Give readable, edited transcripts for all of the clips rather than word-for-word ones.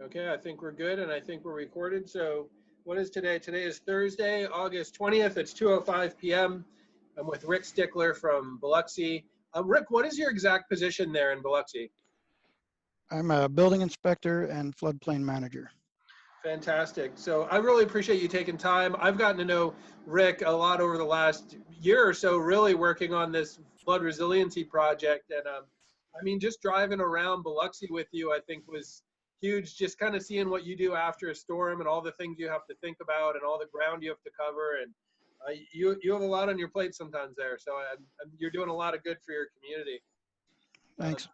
Okay, I think we're good, and I think we're recorded. So, what is today? Today is Thursday, August 20th. It's 2:05 p.m. I'm with Rick Stickler from Biloxi. Rick, what is your exact position there in Biloxi? I'm a building inspector and floodplain manager. Fantastic. So, I really appreciate you taking time. I've gotten to know Rick a lot over the last year or so, really working on this flood resiliency project. And I mean, just driving around Biloxi with you, I think was huge. Just kind of seeing what you do after a storm and all the things you have to think about and all the ground you have to cover. And you have a lot on your plate sometimes there. So you're doing a lot of good for your community. Um, Thanks.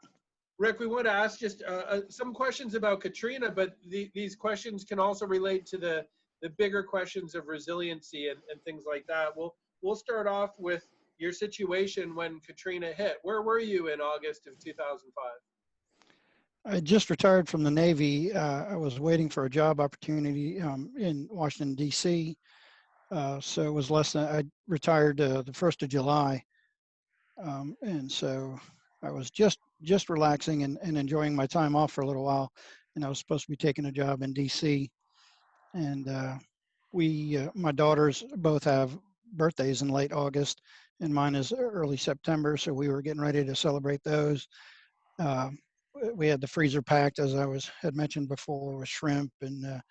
Rick, we want to ask just some questions about Katrina, but these questions can also relate to the bigger questions of resiliency and things like that. We'll start off with your situation when Katrina hit. Where were you in August of 2005? I just retired from the Navy. I was waiting for a job opportunity in Washington, D.C. So it was less than, I retired the 1st of July. And so I was just relaxing and enjoying my time off for a little while. And I was supposed to be taking a job in D.C. And my daughters both have birthdays in late August, and mine is early September. So we were getting ready to celebrate those. Uh, we had the freezer packed, as had mentioned before, with shrimp and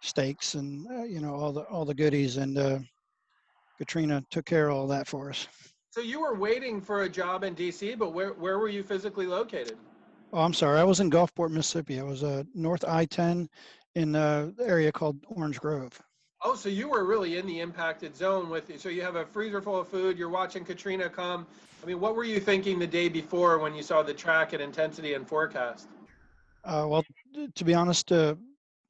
steaks and all the goodies. And Katrina took care of all that for us. So you were waiting for a job in DC, but where were you physically located? Oh, I'm sorry. I was in Gulfport, Mississippi. I was North I-10 in the area called Orange Grove. Oh, so you were really in the impacted zone so you have a freezer full of food, you're watching Katrina come. I mean, what were you thinking the day before when you saw the track and intensity and forecast? Well, to be honest,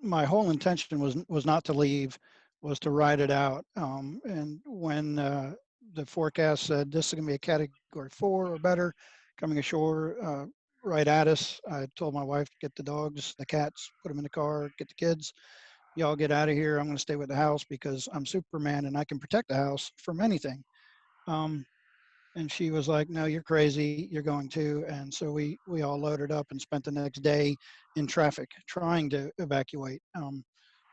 my whole intention was not to leave, was to ride it out. And when the forecast said this is going to be a Category 4 or better coming ashore right at us, I told my wife to get the dogs, the cats, put them in the car, get the kids. Y'all get out of here. I'm going to stay with the house because I'm Superman and I can protect the house from anything. Um, and she was like, "No, you're crazy. You're going to." And so we all loaded up and spent the next day in traffic trying to evacuate.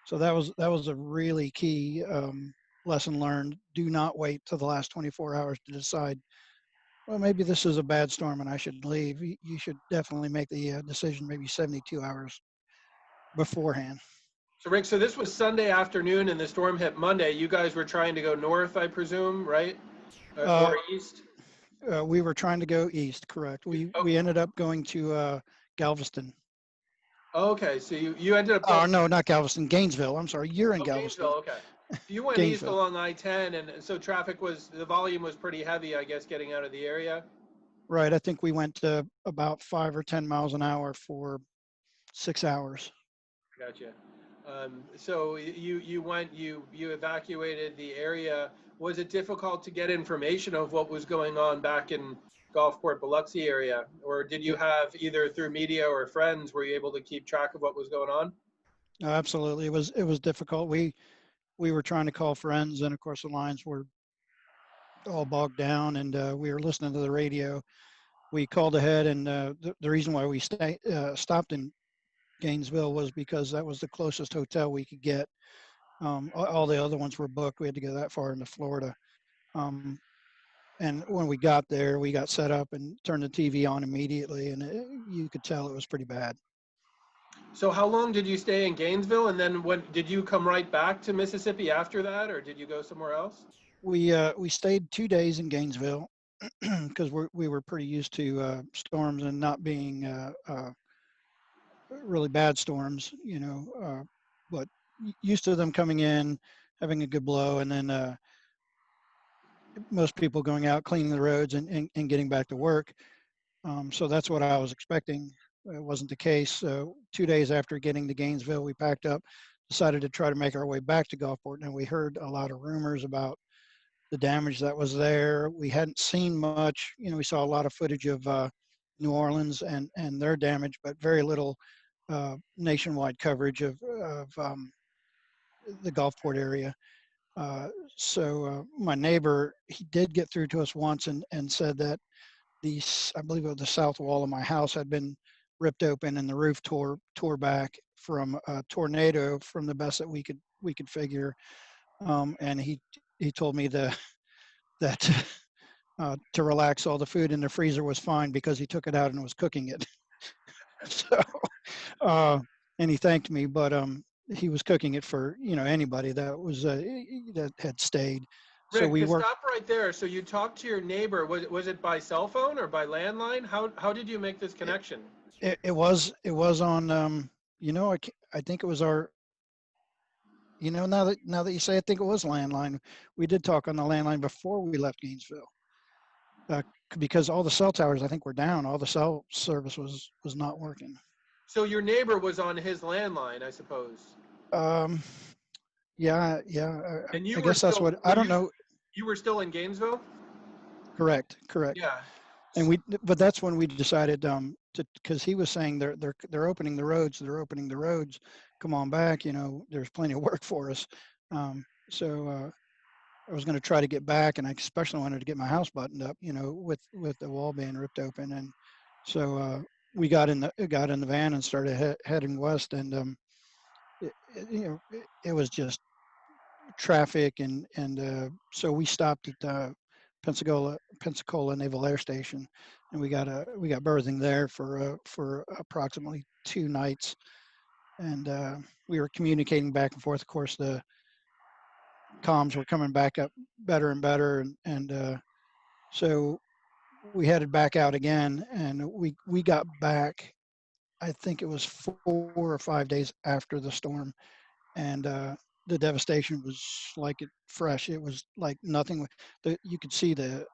So that was a really key lesson learned. Do not wait till the last 24 hours to decide. Well, maybe this is a bad storm and I should leave. You should definitely make the decision maybe 72 hours beforehand. So, Rick, so this was Sunday afternoon and the storm hit Monday. You guys were trying to go north, I presume, right? Uh, Or east? we were trying to go east, correct? Oh, We ended up going to Galveston. okay, so you ended up Oh going, no, not Galveston, Gainesville. I'm sorry, you're in oh, Galveston, Gainesville, okay. So you went east Gainesville. along I-10, and so the volume was pretty heavy, I guess, getting out of the area. Right. I think we went about 5 or 10 miles an hour for 6 hours. Gotcha. So you evacuated the area. Was it difficult to get information of what was going on back in Gulfport, Biloxi area, or did you have either through media or friends were you able to keep track of what was going on? No, absolutely, it was difficult. We were trying to call friends, and of course the lines were all bogged down, and we were listening to the radio. We called ahead, and the reason why we stopped in Gainesville was because that was the closest hotel we could get. All the other ones were booked. We had to go that far into Florida. Um, and when we got there, we got set up and turned the TV on immediately, and you could tell it was pretty bad. So how long did you stay in Gainesville, and then when did you come right back to Mississippi after that, or did you go somewhere else? We stayed 2 days in Gainesville because we were pretty used to storms and not being really bad storms, but used to them coming in, having a good blow, and then most people going out cleaning the roads and getting back to work. So that's what I was expecting. It wasn't the case. 2 days after getting to Gainesville, we packed up, decided to try to make our way back to Gulfport, and we heard a lot of rumors about the damage that was there. We hadn't seen much. We saw a lot of footage of New Orleans and their damage, but very little nationwide coverage of the Gulfport area. Uh, so my neighbor, he did get through to us once and said that I believe it was the south wall of my house had been ripped open and the roof tore back from a tornado from the best that we could figure. And he told me that to relax, all the food in the freezer was fine because he took it out and was cooking it. So, uh, and he thanked me, but he was cooking it for anybody that was that had stayed. So Rick, we to worked. stop right there. So you talked to your neighbor. Was it by cell phone or by landline? How did you make this It, connection? it was on. I think it was our. Now that you say, I think it was landline. We did talk on the landline before we left Gainesville, uh, because all the cell towers I think were down. All the cell service was not working. So your neighbor was on his landline, I suppose. Um, yeah, yeah. And I you were guess that's still what I were don't know. you were still in Gainesville? Correct, correct. Yeah. And but that's when we decided because he was saying they're opening the roads, they're opening the roads. Come on back, there's plenty of work for us. So I was going to try to get back, and I especially wanted to get my house buttoned up, with the wall being ripped open. And so we got in the van and started heading west, and it was just traffic, and so we stopped at Pensacola Naval Air Station, and we got berthing there for approximately 2 nights, and we were communicating back and forth. Of course, the comms were coming back up better and better, and so we headed back out again, and we got back. I think it was 4 or 5 days after the storm, and the devastation was like it fresh. It was like nothing. You could see the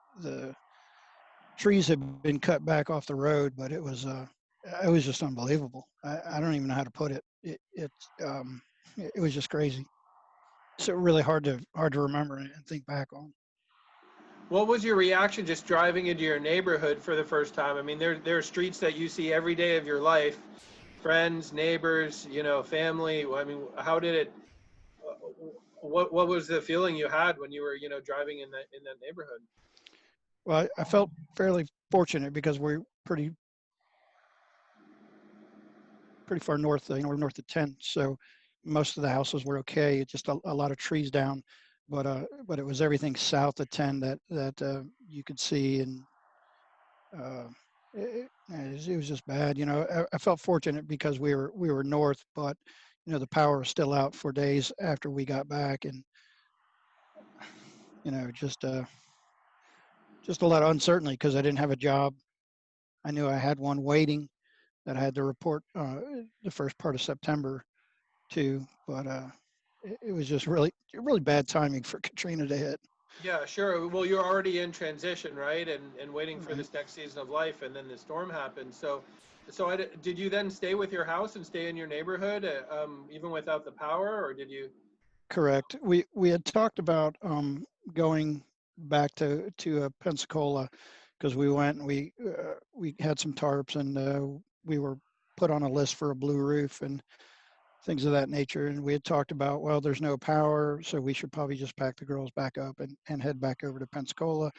trees had been cut back off the road, but it was just unbelievable. I don't even know how to put it. It was just crazy. So really hard to remember and think back on. What was your reaction just driving into your neighborhood for the first time? I mean, there are streets that you see every day of your life, friends, neighbors, family. I mean, how did it? What was the feeling you had when you were driving in that neighborhood? Well, I felt fairly fortunate because we're pretty far north. We're north of 10, so most of the houses were okay. Just a lot of trees down, but it was everything south of 10 that you could see, and it was just bad. I felt fortunate because we were north, but the power was still out for days after we got back, and just a lot of uncertainty because I didn't have a job. I knew I had one waiting that I had to report the first part of September to, but it was just really bad timing for Katrina to hit. Yeah, sure. Well, you're already in transition, right? And waiting for Right. this next season of life, and then the storm happened. So did you then stay with your house and stay in your neighborhood, even without the power, or did you? Correct. We had talked about going back to Pensacola because we went and we had some tarps, and we were put on a list for a blue roof and things of that nature. And we had talked about, well, there's no power, so we should probably just pack the girls back up and head back over to Pensacola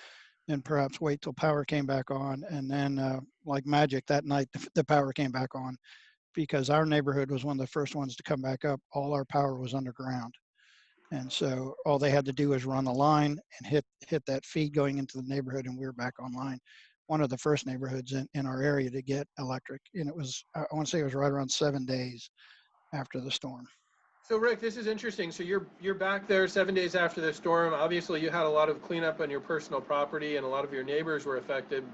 and perhaps wait till power came back on. And then, like magic, that night the power came back on because our neighborhood was one of the first ones to come back up. All our power was underground. And so all they had to do was run the line and hit that feed going into the neighborhood, and we were back online. One of the first neighborhoods in our area to get electric, and it was, I want to say it was right around 7 days after the storm. So Rick, this is interesting. So you're back there 7 days after the storm. Obviously, you had a lot of cleanup on your personal property, and a lot of your neighbors were affected.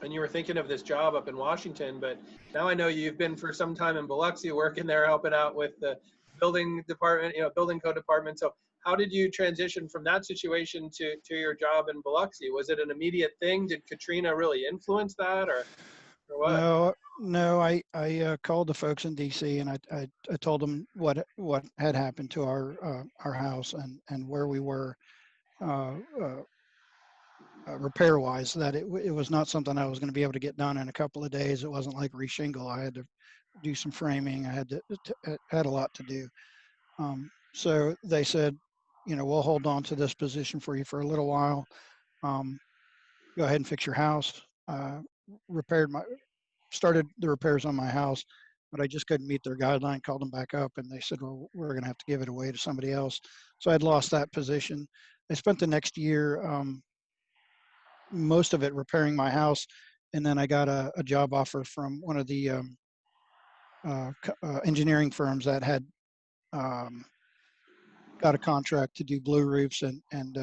And you were thinking of this job up in Washington, but now I know you've been for some time in Biloxi working there, helping out with the building department, building code department. So how did you transition from that situation to your job in Biloxi? Was it an immediate thing? Did Katrina really influence that, or what? No, no, I called the folks in DC, and I told them what had happened to our house and where we were uh, uh, repair wise, that it was not something I was going to be able to get done in a couple of days. It wasn't like reshingle. I had to do some framing. I had a lot to do. So they said, we'll hold on to this position for you for a little while. Um, Go ahead and fix your house. Repaired my Started the repairs on my house, but I just couldn't meet their guideline. Called them back up, and they said, "Well, we're going to have to give it away to somebody else." So I'd lost that position. I spent the next year, most of it repairing my house, and then I got a job offer from one of the engineering firms that had um, got a contract to do blue roofs and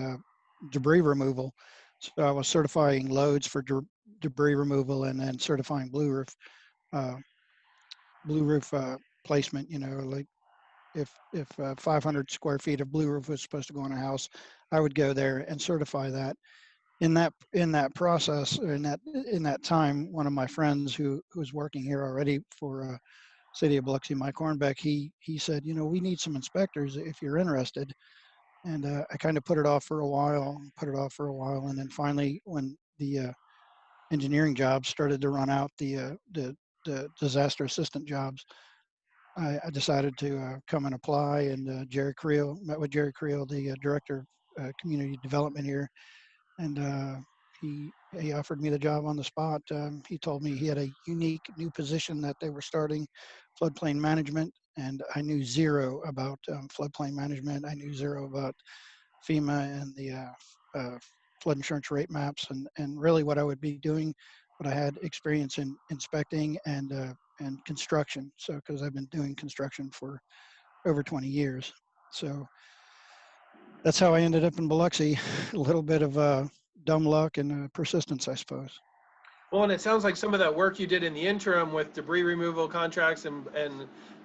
debris removal. So I was certifying loads for debris removal and then certifying uh, blue roof placement. You know, like if 500 square feet of blue roof was supposed to go on a house, I would go there and certify that. In that process, in that time, one of my friends who was working here already for City of Biloxi, Mike Hornbeck, he said, we need some inspectors if you're interested. And I kind of put it off for a while, and then finally, when the engineering jobs started to run out, the disaster assistant jobs, I decided to come and apply. And Jerry Creel met with Jerry Creel, the director of community development here, and he offered me the job on the spot. He told me he had a unique new position that they were starting, floodplain management, and I knew zero about floodplain management. I knew zero about FEMA and the flood insurance rate maps, and really what I would be doing. But I had experience in inspecting and construction, so because I've been doing construction for over 20 years, so that's how I ended up in Biloxi. A little bit of dumb luck and persistence, I suppose. Well, and it sounds like some of that work you did in the interim with debris removal contracts and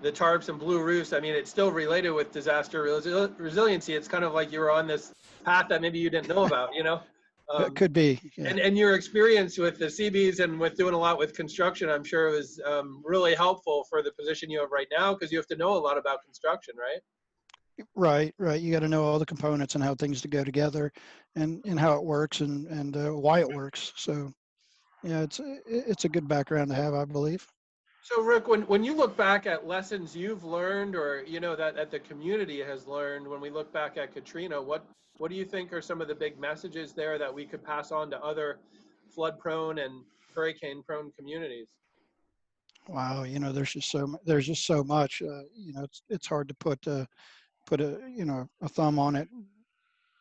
the tarps and blue roofs, I mean, it's still related with disaster resiliency. It's kind of like you were on this path that maybe you didn't know about, you know? It Um, could be, yeah. and your experience with the CBs and with doing a lot with construction, I'm sure was really helpful for the position you have right now, because you have to know a lot about construction, right? Right, right. You got to know all the components and how things to go together, and how it works and why it works. So yeah, it's a good background to have, I believe. So Rick, when you look back at lessons you've learned, or that the community has learned, when we look back at Katrina, what do you think are some of the big messages there that we could pass on to other flood prone and hurricane prone communities? Wow, there's just so much. It's hard to put a a thumb on it,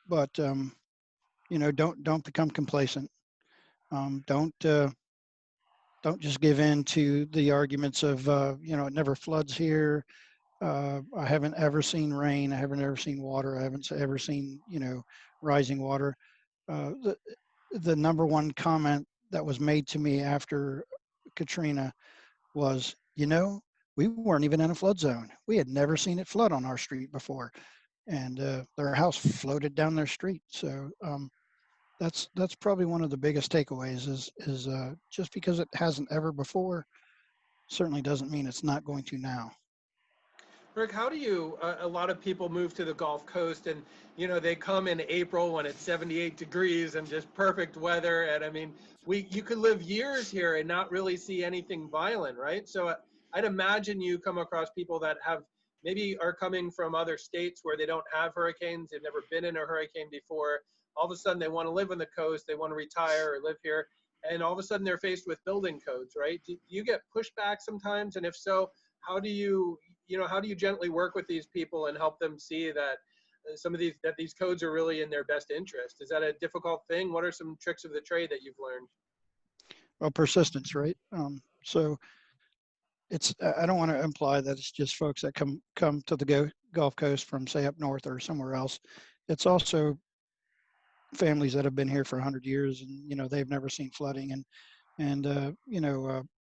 but don't become complacent. Don't just give in to the arguments of it never floods here. I haven't ever seen rain. I haven't ever seen water. I haven't ever seen rising water. The number one comment that was made to me after Katrina was, we weren't even in a flood zone. We had never seen it flood on our street before, and their house floated down their street. So that's probably one of the biggest takeaways is just because it hasn't ever before certainly doesn't mean it's not going to now. Rick, how do you, a lot of people move to the Gulf Coast and, they come in April when it's 78 degrees and just perfect weather. And I mean, you could live years here and not really see anything violent, right? So I'd imagine you come across people that maybe are coming from other states where they don't have hurricanes. They've never been in a hurricane before. All of a sudden they want to live on the coast. They want to retire or live here. And all of a sudden they're faced with building codes, right? Do you get pushback sometimes? And if so, how do how do you gently work with these people and help them see that these codes are really in their best interest? Is that a difficult thing? What are some tricks of the trade that you've learned? Well, persistence, right? So I don't want to imply that it's just folks that come to the Gulf Coast from, say, up north or somewhere else. It's also families that have been here for 100 years, and they've never seen flooding, and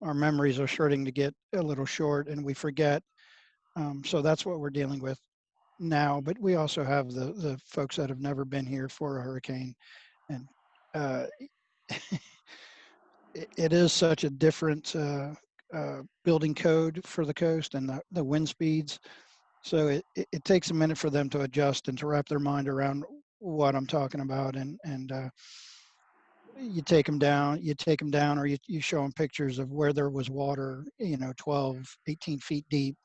our memories are starting to get a little short, and we forget. So that's what we're dealing with now. But we also have the folks that have never been here for a hurricane, and uh, it is such a different building code for the coast and the wind speeds. So it takes a minute for them to adjust and to wrap their mind around what I'm talking about. And you take them down, or you show them pictures of where there was water, 12, 18 feet deep.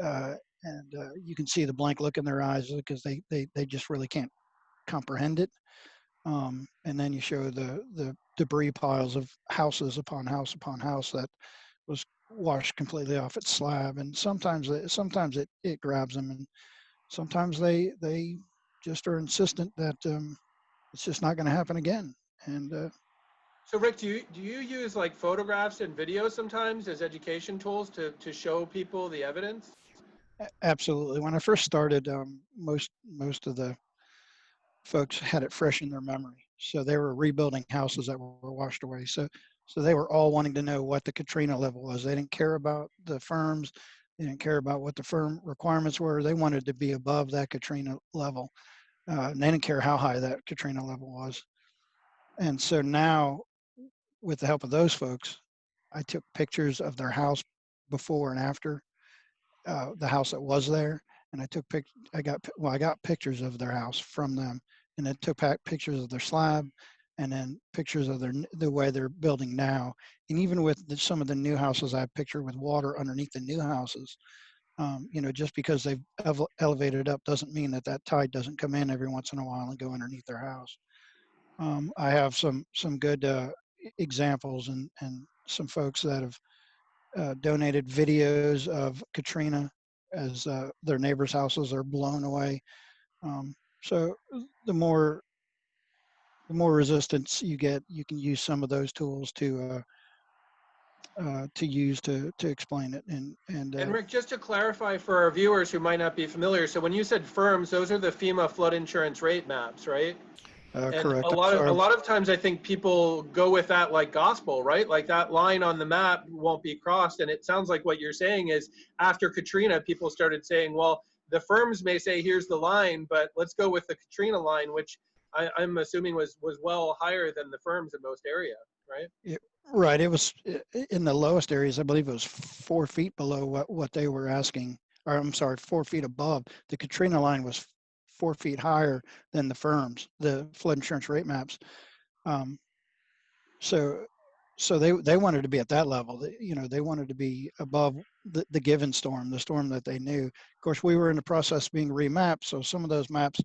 Uh, and you can see the blank look in their eyes because they just really can't comprehend it. And then you show the debris piles of houses upon house upon house that was washed completely off its slab. And sometimes it grabs them, and sometimes they just are insistent that it's just not going to happen again. And So Rick, do you use like photographs and videos sometimes as education tools to show people the evidence? absolutely, when I first started, most of the folks had it fresh in their memory. So they were rebuilding houses that were washed away. So they were all wanting to know what the Katrina level was. They didn't care about the firms. They didn't care about what the firm requirements were. They wanted to be above that Katrina level. And they didn't care how high that Katrina level was. And so now, with the help of those folks, I took pictures of their house before and after, the house that was there, and I got pictures of their house from them, and then took back pictures of their slab, and then pictures of the way they're building now. And even with some of the new houses, I have picture with water underneath the new houses. Just because they've elevated it up doesn't mean that that tide doesn't come in every once in a while and go underneath their house. I have some good examples, and some folks that have donated videos of Katrina as their neighbors' houses are blown away. So the more the more resistance you get, you can use some of those tools to use to explain it. And And Rick, just to clarify for our viewers who might not be familiar, so when you said firms, those are the FEMA flood insurance rate maps, right? And a correct. I'm lot of a sorry. lot of times I think people go with that like gospel, right? Like that line on the map won't be crossed. And it sounds like what you're saying is after Katrina, people started saying, well, the firms may say here's the line, but let's go with the Katrina line, which I'm assuming was well higher than the firms in most area, right? It, right. It was in the lowest areas. I believe it was 4 feet below what they were asking. Or I'm sorry, 4 feet above. The Katrina line was 4 feet higher than the firms, the flood insurance rate maps. Um, so so they wanted to be at that level. They wanted to be above the given storm, the storm that they knew. Of course, we were in the process of being remapped, so some of those maps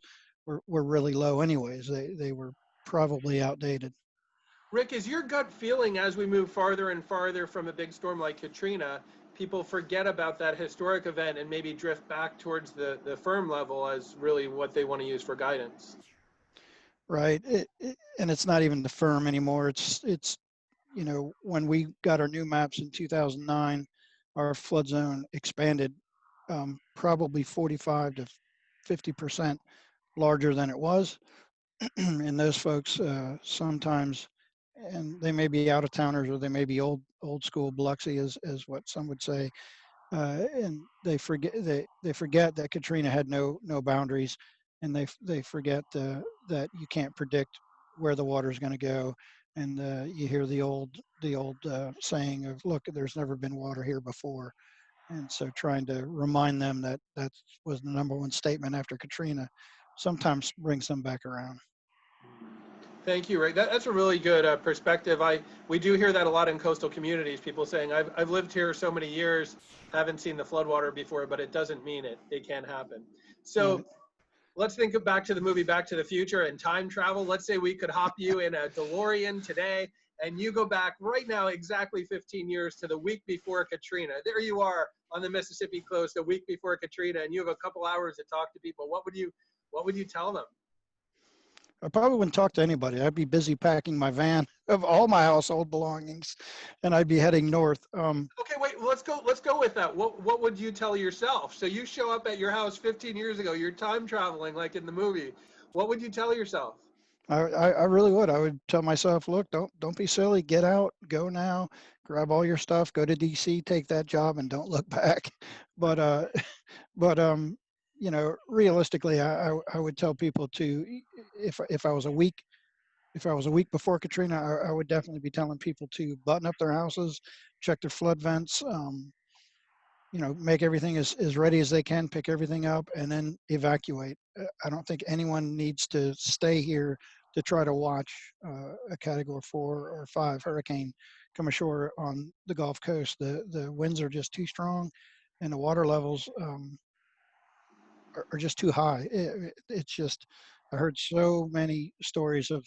were really low anyways. They were probably outdated. Rick, is your gut feeling as we move farther and farther from a big storm like Katrina, people forget about that historic event and maybe drift back towards the firm level as really what they want to use for guidance? Right. And it's not even the firm anymore. It's when we got our new maps in 2009, our flood zone expanded, probably 45 to 50% larger than it was. And those folks sometimes, and they may be out of towners, or they may be old school Biloxi, as what some would say, and they forget that Katrina had no boundaries, and they forget that you can't predict where the water is going to go. And you hear the old saying of, look, there's never been water here before. And so trying to remind them that that was the number one statement after Katrina sometimes brings them back around. Thank you, Rick. That's a really good perspective. We do hear that a lot in coastal communities. People saying, "I've lived here so many years, haven't seen the floodwater before, but it doesn't mean it can't happen." Right. So let's think of back to the movie Back to the Future and time travel. Let's say we could hop you in a DeLorean today, and you go back right now exactly 15 years to the week before Katrina. There you are on the Mississippi coast, a week before Katrina, and you have a couple hours to talk to people. What would you tell them? I probably wouldn't talk to anybody. I'd be busy packing my van of all my household belongings, and I'd be heading north. Okay, wait. Let's go with that. What would you tell yourself? So you show up at your house 15 years ago. You're time traveling like in the movie. What would you tell yourself? I really would. I would tell myself, look, don't be silly. Get out, go now, grab all your stuff, go to DC, take that job, and don't look back. But but realistically, I would tell people to, if I was a week if I was a week before Katrina, I would definitely be telling people to button up their houses, check their flood vents, make everything as ready as they can, pick everything up, and then evacuate. I don't think anyone needs to stay here to try to watch a Category 4 or 5 hurricane come ashore on the Gulf Coast. The winds are just too strong, and the water levels are just too high. It's just, I heard so many stories of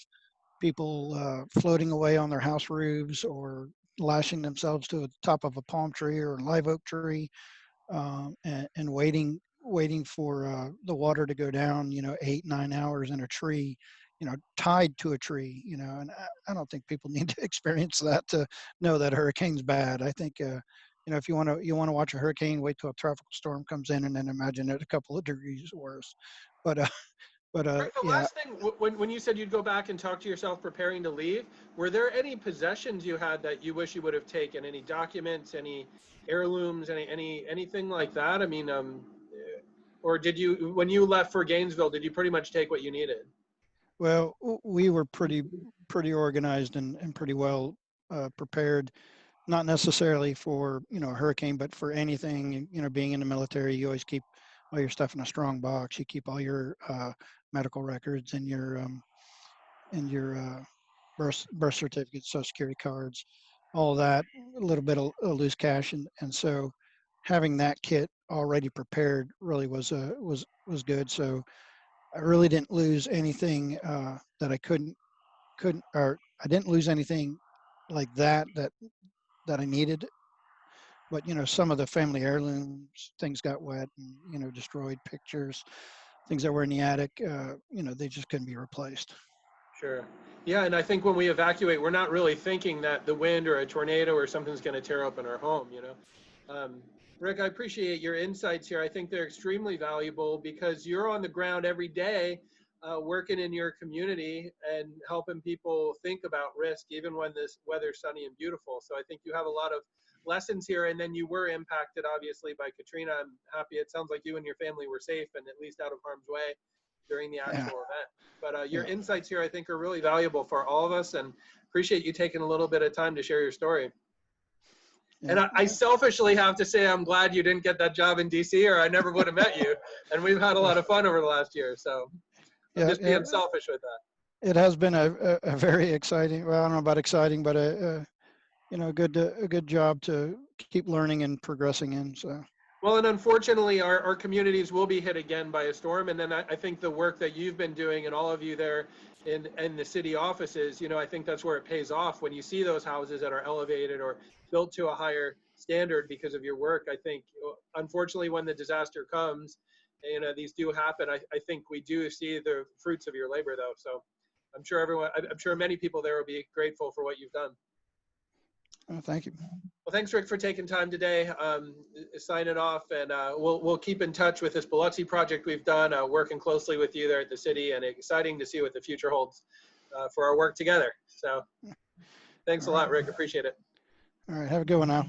people floating away on their house roofs, or lashing themselves to the top of a palm tree or a live oak tree, and waiting for the water to go down, 8, 9 hours in a tree, tied to a tree, and I don't think people need to experience that to know that a hurricane's bad. I think, if you want to watch a hurricane, wait till a tropical storm comes in and then imagine it a couple of degrees worse. But, Rick, the yeah, last thing, when you said you'd go back and talk to yourself preparing to leave, were there any possessions you had that you wish you would have taken? Any documents, any heirlooms, anything like that? I mean, or did you, when you left for Gainesville, did you pretty much take what you needed? well, we were pretty organized and pretty well prepared, not necessarily for, a hurricane, but for anything. Being in the military, you always keep all your stuff in a strong box. You keep all your medical records and your birth certificates, social security cards, all of that, a little bit of loose cash, and so having that kit already prepared really was good. So I really didn't lose anything that I couldn't, or I didn't lose anything like that I needed. But some of the family heirlooms, things got wet and destroyed, pictures, things that were in the attic, they just couldn't be replaced. Sure. Yeah, and I think when we evacuate, we're not really thinking that the wind or a tornado or something's going to tear open our home, Rick, I appreciate your insights here. I think they're extremely valuable because you're on the ground every day, working in your community and helping people think about risk, even when this weather's sunny and beautiful. So I think you have a lot of lessons here. And then you were impacted, obviously, by Katrina. I'm happy. It sounds like you and your family were safe and at least out of harm's way during the Yeah, actual event. But your yeah, insights here, I think, are really valuable for all of us, and appreciate you taking a little bit of time to share your story. yeah, And I selfishly have to say, I'm glad you didn't get that job in DC, or I never would have met you. And we've had a lot of fun over the last year. So I'm yeah, just yeah. being selfish with that. It has been a very exciting. Well, I don't know about exciting, but a good job to keep learning and progressing in. So Well, and unfortunately, our communities will be hit again by a storm. And then I think the work that you've been doing and all of you there in the city offices, I think that's where it pays off when you see those houses that are elevated or built to a higher standard because of your work. I think, unfortunately, when the disaster comes, these do happen. I think we do see the fruits of your labor, though. So I'm sure many people there will be grateful for what you've done. thank you. Well, thanks, Rick, for taking time today. Signing off, and we'll keep in touch with this Biloxi project we've done, working closely with you there at the city, and exciting to see what the future holds for our work together. So, thanks All a right. lot, Rick. Appreciate it. All right. Have a good one now.